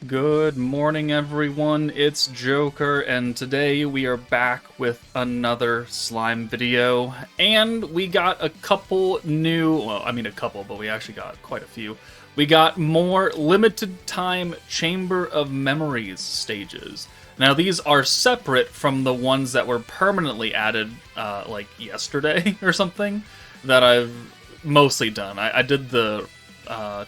Good morning, everyone. It's Joker, and today we are back with another slime video. And we got a couple new, well, I mean a couple, but we actually got quite a few. We got more limited time Chamber of Memories stages. Now, these are separate from the ones that were permanently added, like yesterday or something, that I've mostly done. I did the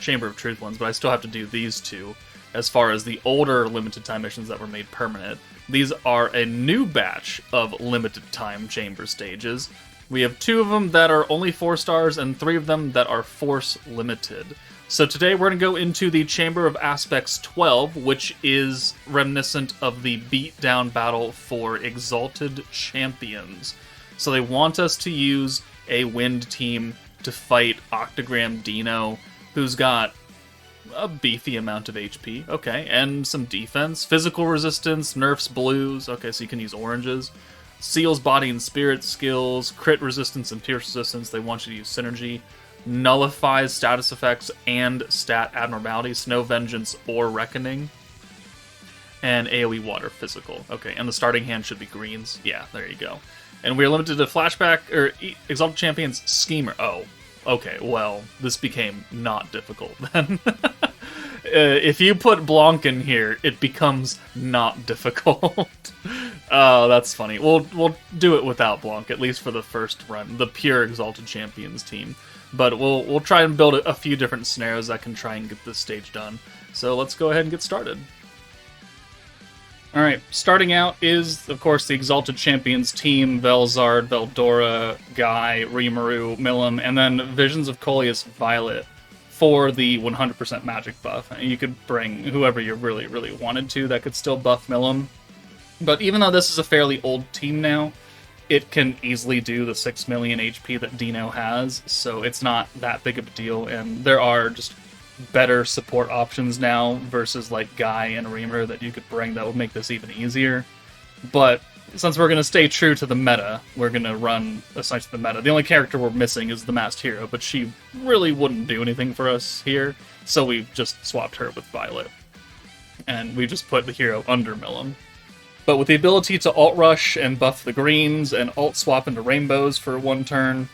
Chamber of Truth ones, but I still have to do these two. As far as the older limited time missions that were made permanent, these are a new batch of limited time chamber stages. We have 2 of them that are only 4 stars and 3 of them that are force limited. So today we're going to go into the Chamber of Aspects 12, which is reminiscent of the beatdown battle for Exalted Champions. So they want us to use a wind team to fight Octagram Dino, who's got a beefy amount of HP, okay, and some defense. Physical resistance, nerfs blues, okay, so you can use oranges. Seals body and spirit skills, crit resistance and pierce resistance, they want you to use synergy. Nullifies status effects and stat abnormalities, Snow Vengeance or Reckoning. And AoE water physical, okay, and the starting hand should be greens, yeah, there you go. And we're limited to Flashback, or Exalted Champions Schemer, oh. Okay, well, this became not difficult then. If you put Blanc in here, it becomes not difficult. Oh, that's funny. We'll do it without Blanc, at least for the first run, the pure Exalted Champions team. But we'll try and build a few different scenarios that can try and get this stage done. So let's go ahead and get started. Alright, starting out is, of course, the Exalted Champions team, Velzard, Veldora, Guy, Rimuru, MILIM, and then Visions of Coleus Violet for the 100% magic buff. And you could bring whoever you really, really wanted to that could still buff MILIM. But even though this is a fairly old team now, it can easily do the 6 million HP that Dino has, so it's not that big of a deal, and there are just better support options now versus like Guy and Reamer that you could bring that would make this even easier. But since we're going to stay true to the meta, we're going to run essentially the meta. The only character we're missing is the Masked Hero, but she really wouldn't do anything for us here, so we've just swapped her with Violet. And we just put the hero under MILIM. But with the ability to alt rush and buff the greens and alt swap into rainbows for 1 turn,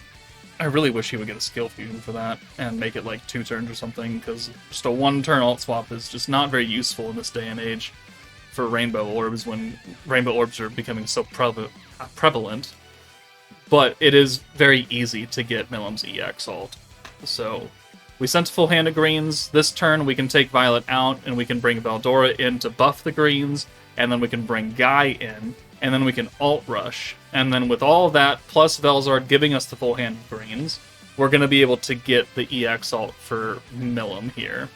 I really wish he would get a skill fusion for that and make it like 2 turns or something, because just a 1-turn alt swap is just not very useful in this day and age for rainbow orbs when rainbow orbs are becoming so prevalent. But it is very easy to get MILIM's EX alt. So we sent a full hand of greens. This turn we can take Violet out and we can bring Veldora in to buff the greens, and then we can bring Guy in, and then we can alt rush. And then with all that, plus Velzard giving us the full hand of greens, we're going to be able to get the EX alt for MILIM here.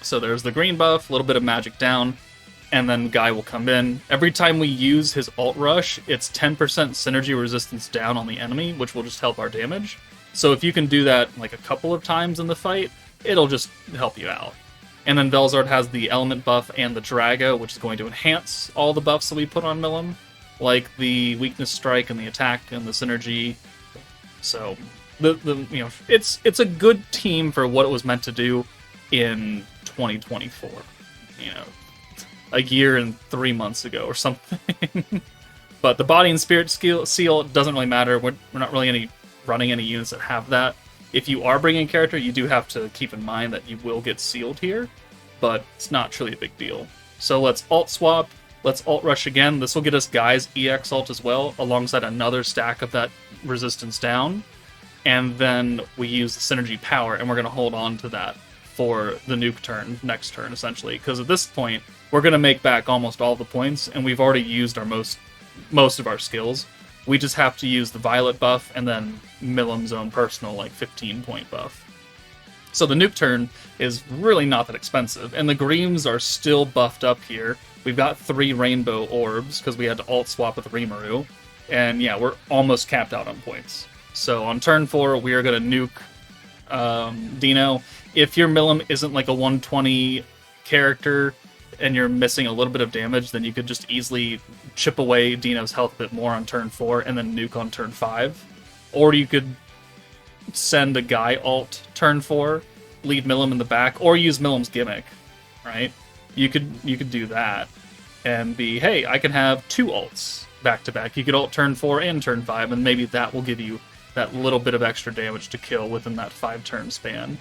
So there's the green buff, a little bit of magic down, and then Guy will come in. Every time we use his alt rush, it's 10% synergy resistance down on the enemy, which will just help our damage. So if you can do that like a couple of times in the fight, it'll just help you out. And then Velzard has the element buff and the Drago, which is going to enhance all the buffs that we put on MILIM, like the weakness strike and the attack and the synergy. So it's a good team for what it was meant to do in 2024. A year and 3 months ago or something. But the body and spirit seal doesn't really matter. We're not really running any units that have that. If you are bringing a character, you do have to keep in mind that you will get sealed here, but it's not truly a big deal. So let's alt swap, let's alt rush again. This will get us Guy's EX alt as well, alongside another stack of that resistance down. And then we use the synergy power, and we're going to hold on to that for the nuke turn, next turn, essentially. Because at this point, we're going to make back almost all the points, and we've already used our most of our skills. We just have to use the Violet buff and then MILIM's own personal, 15-point buff. So the nuke turn is really not that expensive, and the greens are still buffed up here. We've got 3 rainbow orbs, because we had to alt swap with Rimuru, and yeah, we're almost capped out on points. So on turn 4, we are going to nuke Dino. If your MILIM isn't like a 120 character, and you're missing a little bit of damage, then you could just easily chip away Dino's health a bit more on turn 4 and then nuke on turn 5. Or you could send a Guy alt turn 4, leave MILIM in the back, or use MILIM's gimmick, right? you could do that and be, hey, I can have 2 ults back to back. You could ult turn 4 and turn 5, and maybe that will give you that little bit of extra damage to kill within that 5-turn span.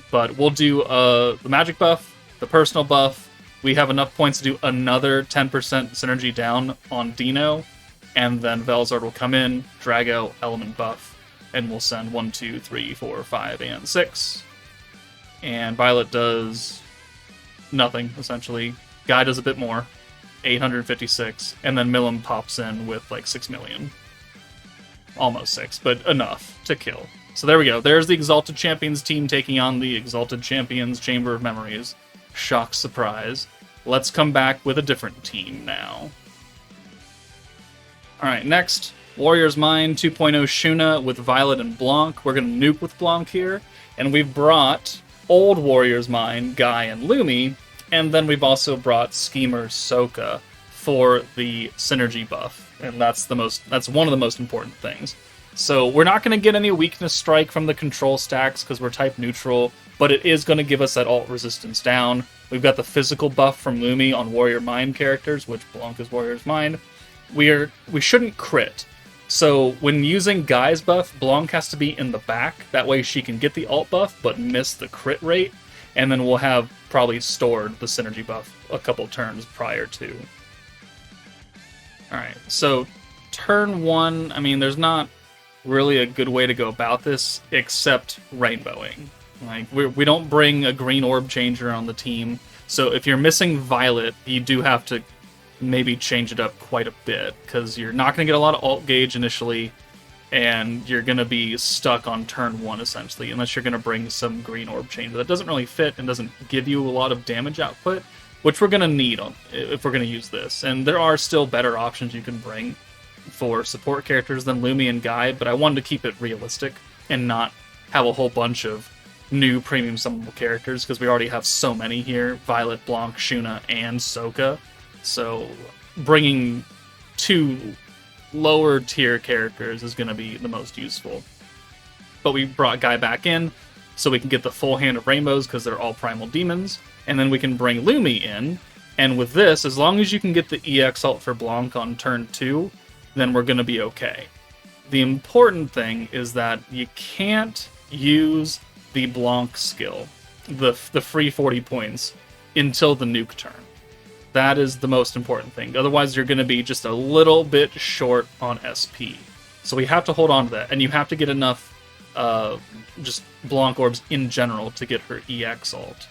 But we'll do the magic buff, the personal buff. We have enough points to do another 10% synergy down on Dino, and then Velzard will come in, drag out element buff, and we'll send 1, 2, 3, 4, 5, and 6. And Violet does nothing, essentially. Guy does a bit more, 856, and then MILIM pops in with like 6 million. Almost 6, but enough to kill. So there we go. There's the Exalted Champions team taking on the Exalted Champions Chamber of Memories. Shock, surprise. Let's come back with a different team now. Alright, next, Warrior's Mind 2.0 Shuna with Violet and Blanc. We're going to nuke with Blanc here, and we've brought old Warrior's Mind, Guy and Lumi, and then we've also brought Schemer Sokka for the synergy buff, and that's one of the most important things. So we're not going to get any weakness strike from the control stacks because we're type neutral, but it is going to give us that ult resistance down. We've got the physical buff from Lumi on Warrior Mind characters, which Blanc is Warrior's Mind. We shouldn't crit. So when using Guy's buff, Blanc has to be in the back. That way she can get the ult buff, but miss the crit rate. And then we'll have probably stored the synergy buff a couple turns prior to. Alright, so turn 1, I mean, there's not really a good way to go about this except rainbowing. Like, we don't bring a green orb changer on the team, so if you're missing Violet, you do have to maybe change it up quite a bit, because you're not going to get a lot of ult gauge initially, and you're going to be stuck on turn 1, essentially, unless you're going to bring some green orb changer. That doesn't really fit and doesn't give you a lot of damage output, which we're going to need if we're going to use this. And there are still better options you can bring for support characters than Lumi and Guy, but I wanted to keep it realistic and not have a whole bunch of new premium summonable characters, because we already have so many here: Violet, Blanc, Shuna, and Sokka. So bringing 2 lower tier characters is going to be the most useful. But we brought Guy back in so we can get the full hand of rainbows because they're all primal demons, and then we can bring Lumi in, and with this, as long as you can get the EX ult for Blanc on turn 2, then we're going to be okay. The important thing is that you can't use the Blanc skill, the free 40 points, until the nuke turn. That is the most important thing. Otherwise, you're going to be just a little bit short on SP. So we have to hold on to that, and you have to get enough just Blanc orbs in general to get her EX ult.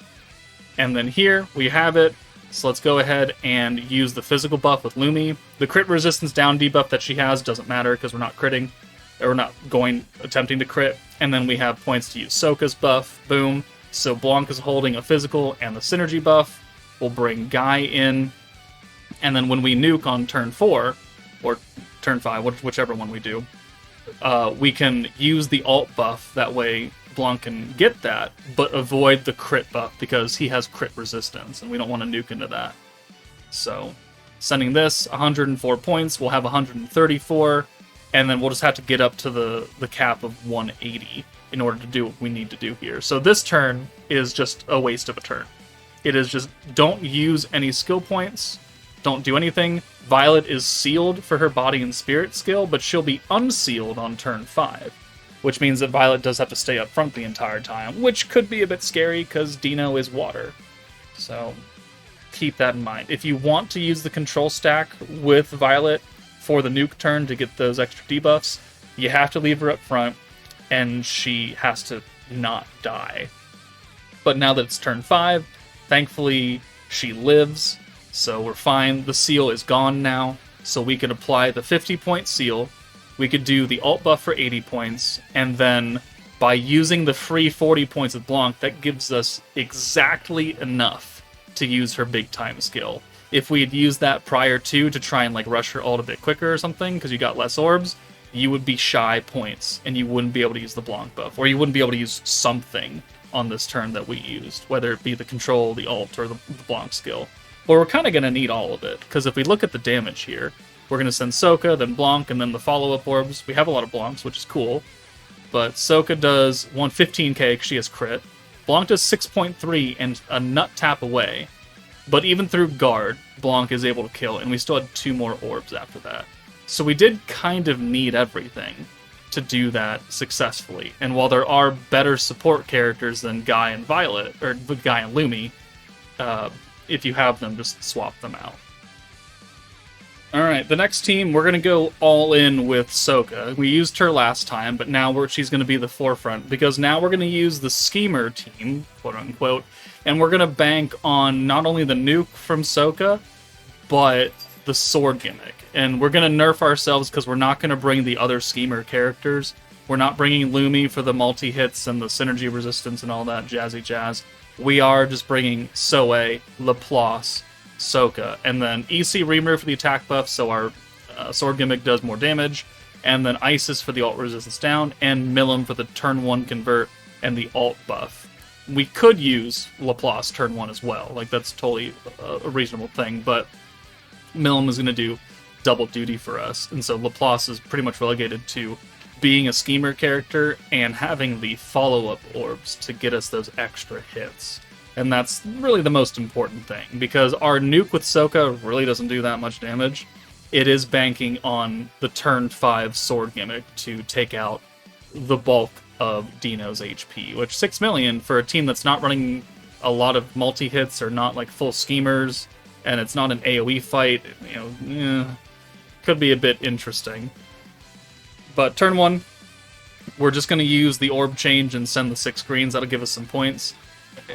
And then here, we have it. So let's go ahead and use the physical buff with Lumi. The crit resistance down debuff that she has doesn't matter because we're not critting. Or we're not attempting to crit. And then we have points to use Sokka's buff. Boom. So Blanc is holding a physical and the synergy buff. We'll bring Guy in. And then when we nuke on turn 4, or turn 5, whichever one we do, we can use the ult buff. That way Blanc can get that, but avoid the crit buff because he has crit resistance, and we don't want to nuke into that. So sending this, 104 points, we'll have 134, and then we'll just have to get up to the cap of 180 in order to do what we need to do here. So this turn is just a waste of a turn. It is just, don't use any skill points, don't do anything. Violet is sealed for her body and spirit skill, but she'll be unsealed on turn 5. Which means that Violet does have to stay up front the entire time, which could be a bit scary because Dino is water. So keep that in mind. If you want to use the control stack with Violet for the nuke turn to get those extra debuffs, you have to leave her up front, and she has to not die. But now that it's turn 5, thankfully she lives, so we're fine. The seal is gone now, so we can apply the 50-point seal. We could do the ult buff for 80 points, and then by using the free 40 points with Blanc, that gives us exactly enough to use her big time skill. If we had used that prior to try and like rush her ult a bit quicker or something, because you got less orbs, you would be shy points, and you wouldn't be able to use the Blanc buff, or you wouldn't be able to use something on this turn that we used, whether it be the control, the ult, or the Blanc skill. But we're kind of going to need all of it, because if we look at the damage here, we're going to send Sokka, then Blanc, and then the follow-up orbs. We have a lot of Blancs, which is cool. But Sokka does 115k because she has crit. Blanc does 6.3 and a nut tap away. But even through guard, Blanc is able to kill, and we still had 2 more orbs after that. So we did kind of need everything to do that successfully. And while there are better support characters than Guy and Violet, or Guy and Lumi, if you have them, just swap them out. Alright, the next team, we're going to go all in with Sokka. We used her last time, but now she's going to be the forefront, because now we're going to use the Schemer team, quote-unquote, and we're going to bank on not only the nuke from Sokka, but the Sword Gimmick. And we're going to nerf ourselves because we're not going to bring the other Schemer characters. We're not bringing Lumi for the multi-hits and the synergy resistance and all that jazzy jazz. We are just bringing Soe, Laplace, Sokka, and then EC Rimuru for the attack buff, so our Sword Gimmick does more damage, and then Isis for the ult resistance down, and MILIM for the turn 1 convert and the ult buff. We could use Laplace turn 1 as well, like that's totally a reasonable thing, but MILIM is going to do double duty for us, and so Laplace is pretty much relegated to being a Schemer character and having the follow-up orbs to get us those extra hits. And that's really the most important thing, because our nuke with Sokka really doesn't do that much damage. It is banking on the turn 5 Sword Gimmick to take out the bulk of Dino's HP, which 6 million for a team that's not running a lot of multi-hits or not like full Schemers, and it's not an AoE fight, could be a bit interesting. But turn 1, we're just going to use the orb change and send the 6 greens. That'll give us some points.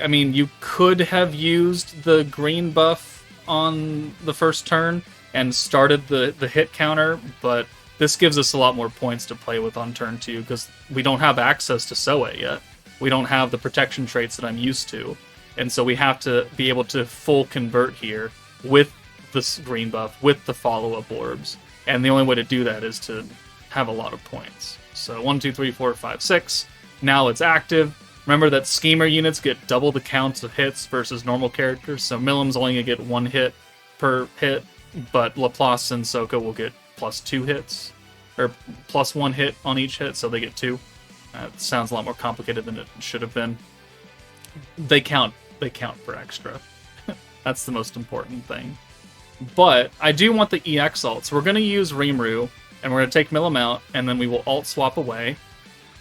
I mean, you could have used the green buff on the first turn and started the hit counter, but this gives us a lot more points to play with on turn 2, because we don't have access to Soe yet. We don't have the protection traits that I'm used to, and so we have to be able to full convert here with this green buff, with the follow-up orbs, and the only way to do that is to have a lot of points. So 1, 2, 3, 4, 5, 6. Now it's active. Remember that Schemer units get double the counts of hits versus normal characters, so MILIM's only going to get 1 hit per hit, but Laplace and Sokka will get +2 hits, or +1 hit on each hit, so they get 2. It sounds a lot more complicated than it should have been. They count for extra. That's the most important thing. But I do want the EX ult, so we're going to use Rimuru, and we're going to take MILIM out, and then we will ult swap away.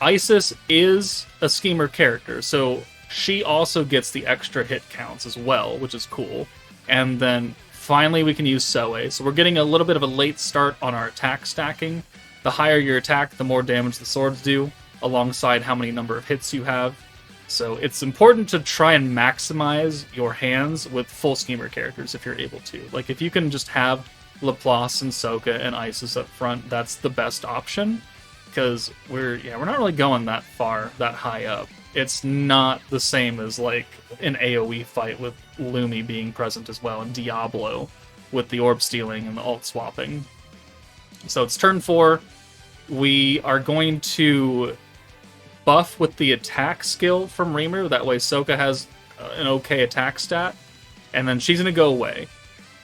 Isis is a Schemer character, so she also gets the extra hit counts as well, which is cool. And then finally we can use Soe, so we're getting a little bit of a late start on our attack stacking. The higher your attack, the more damage the swords do, alongside how many number of hits you have. So it's important to try and maximize your hands with full Schemer characters if you're able to. Like, if you can just have Laplace and Sokka and Isis up front, that's the best option. Because we're not really going that far, that high up. It's not the same as like an AoE fight with Lumi being present as well, and Diablo with the orb stealing and the ult swapping. So it's turn 4. We are going to buff with the attack skill from Rimuru. That way Sokka has an okay attack stat, and then she's going to go away,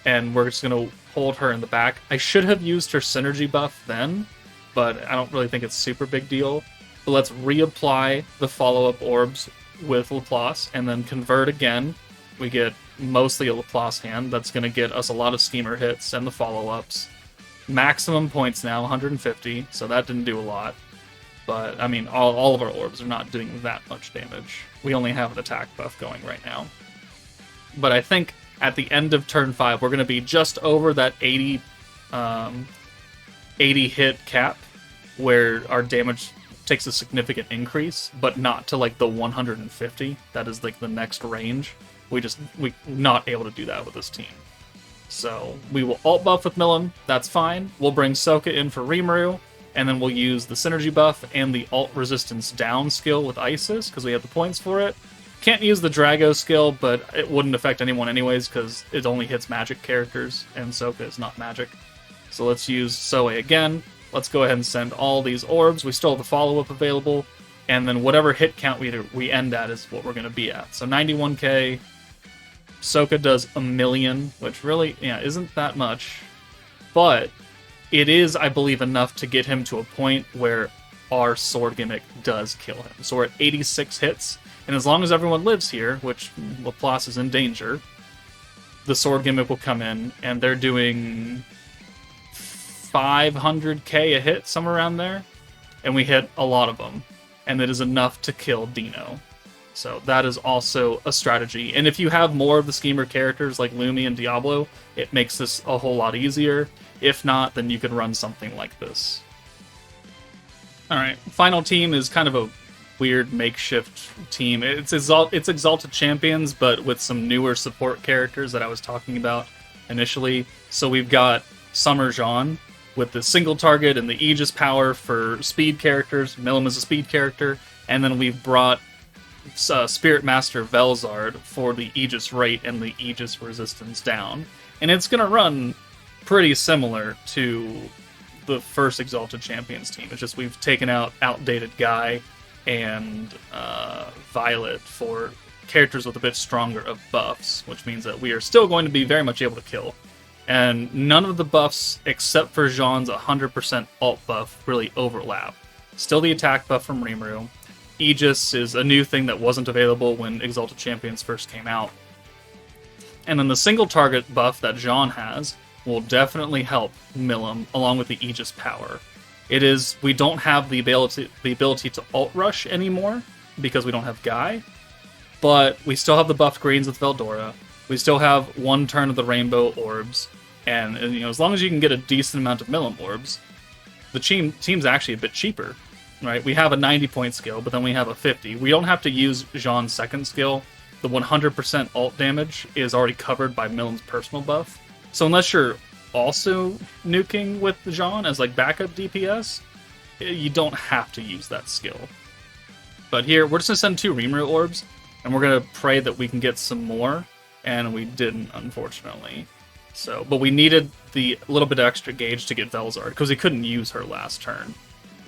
and we're just going to hold her in the back. I should have used her synergy buff then, but I don't really think it's super big deal. But let's reapply the follow-up orbs with Laplace, and then convert again. We get mostly a Laplace hand. That's going to get us a lot of Schemer hits and the follow-ups. Maximum points now, 150, so that didn't do a lot. But, I mean, all of our orbs are not doing that much damage. We only have an attack buff going right now. But I think at the end of turn 5, we're going to be just over that 80 hit cap, where our damage takes a significant increase, but not to like the 150. That is like the next range. We're not able to do that with this team. So we will ult buff with MILIM. That's fine. We'll bring Sokka in for Rimuru, and then we'll use the synergy buff and the ult resistance down skill with Isis because we have the points for it. Can't use the Drago skill, but it wouldn't affect anyone anyways because it only hits magic characters, and Sokka is not magic. So let's use Soe again. Let's go ahead and send all these orbs. We still have the follow-up available, and then whatever hit count we end at is what we're going to be at. So 91k. Sokka does 1 million, which really, isn't that much. But it is, I believe, enough to get him to a point where our Sword Gimmick does kill him. So we're at 86 hits, and as long as everyone lives here, which Laplace is in danger, the Sword Gimmick will come in, and they're doing 500k a hit, somewhere around there, and we hit a lot of them, and it is enough to kill Dino. So that is also a strategy. And if you have more of the schemer characters like Lumi and Diablo, it makes this a whole lot easier. If not, then you could run something like this. Alright, final team is kind of a weird makeshift team. It's Exalted Champions, but with some newer support characters that I was talking about initially. So we've got Summer Jean with the single target and the Aegis power for speed characters. MILIM is a speed character. And then we've brought Spirit Master Velzard for the Aegis rate and the Aegis resistance down. And it's going to run pretty similar to the first Exalted Champions team. It's just we've taken out outdated Guy and Violet for characters with a bit stronger of buffs, which means that we are still going to be very much able to kill. And none of the buffs, except for Jean's 100% alt buff, really overlap. Still the attack buff from Rimuru. Aegis is a new thing that wasn't available when Exalted Champions first came out. And then the single target buff that Jean has will definitely help MILIM, along with the Aegis power. It is, we don't have the ability to alt rush anymore, because we don't have Guy, but we still have the buffed greens with Veldora. We still have one turn of the rainbow orbs, and as long as you can get a decent amount of MILIM orbs, the team's actually a bit cheaper. Right, we have a 90-point skill, but then we have a 50. We don't have to use Jean's second skill. The 100% alt damage is already covered by MILIM's personal buff. So unless you're also nuking with Jean as like backup DPS, you don't have to use that skill. But here, we're just going to send 2 Rimuru orbs, and we're going to pray that we can get some more, and we didn't, unfortunately. So, but we needed the little bit of extra gauge to get Velzard, because we couldn't use her last turn.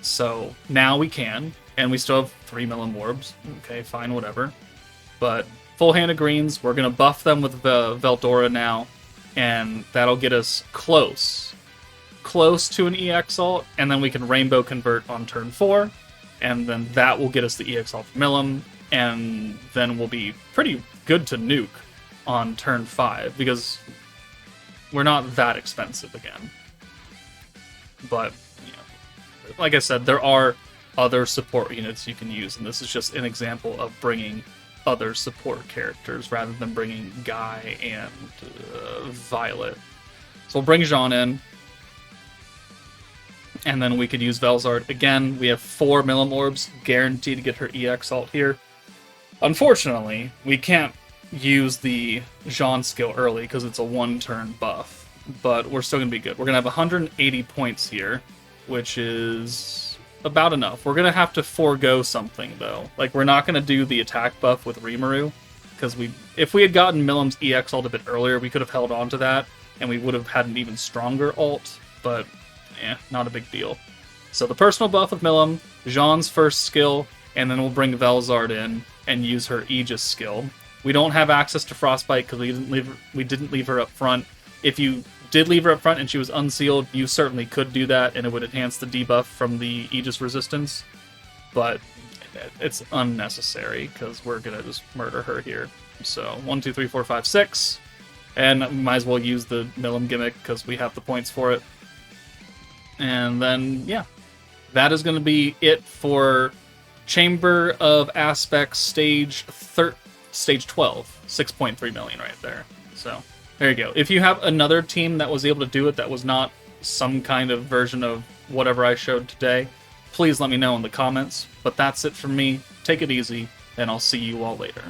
So now we can, and we still have 3 MILIM orbs. Okay, fine, whatever. But full hand of greens, we're going to buff them with Veldora now, and that'll get us close to an EX ult, and then we can Rainbow Convert on turn 4, and then that will get us the EX ult for MILIM, and then we'll be pretty good to nuke on turn 5, because we're not that expensive again. But like I said, there are other support units you can use, and this is just an example of bringing other support characters rather than bringing Guy and Violet. So we'll bring Jean in, and then we could use Velzard. Again, we have 4 MILIM orbs, guaranteed to get her EX ult here. Unfortunately, we can't use the Jean skill early because it's a 1-turn buff, but we're still going to be good. We're going to have 180 points here, which is about enough. We're going to have to forego something, though. Like, we're not going to do the attack buff with Rimuru, because if we had gotten MILIM's EX ult a bit earlier, we could have held on to that, and we would have had an even stronger ult, but, not a big deal. So the personal buff with MILIM, Jean's first skill, and then we'll bring Velzard in and use her Aegis skill. We don't have access to Frostbite because we didn't leave her up front. If you did leave her up front and she was unsealed, you certainly could do that, and it would enhance the debuff from the Aegis resistance. But it's unnecessary because we're gonna just murder her here. So 1, 2, 3, 4, 5, 6, and might as well use the MILIM gimmick because we have the points for it. And then that is going to be it for Chamber of Aspects stage 12, 6.3 million right there. So there you go. If you have another team that was able to do it that was not some kind of version of whatever I showed today, please let me know in the comments. But that's it from me. Take it easy, and I'll see you all later.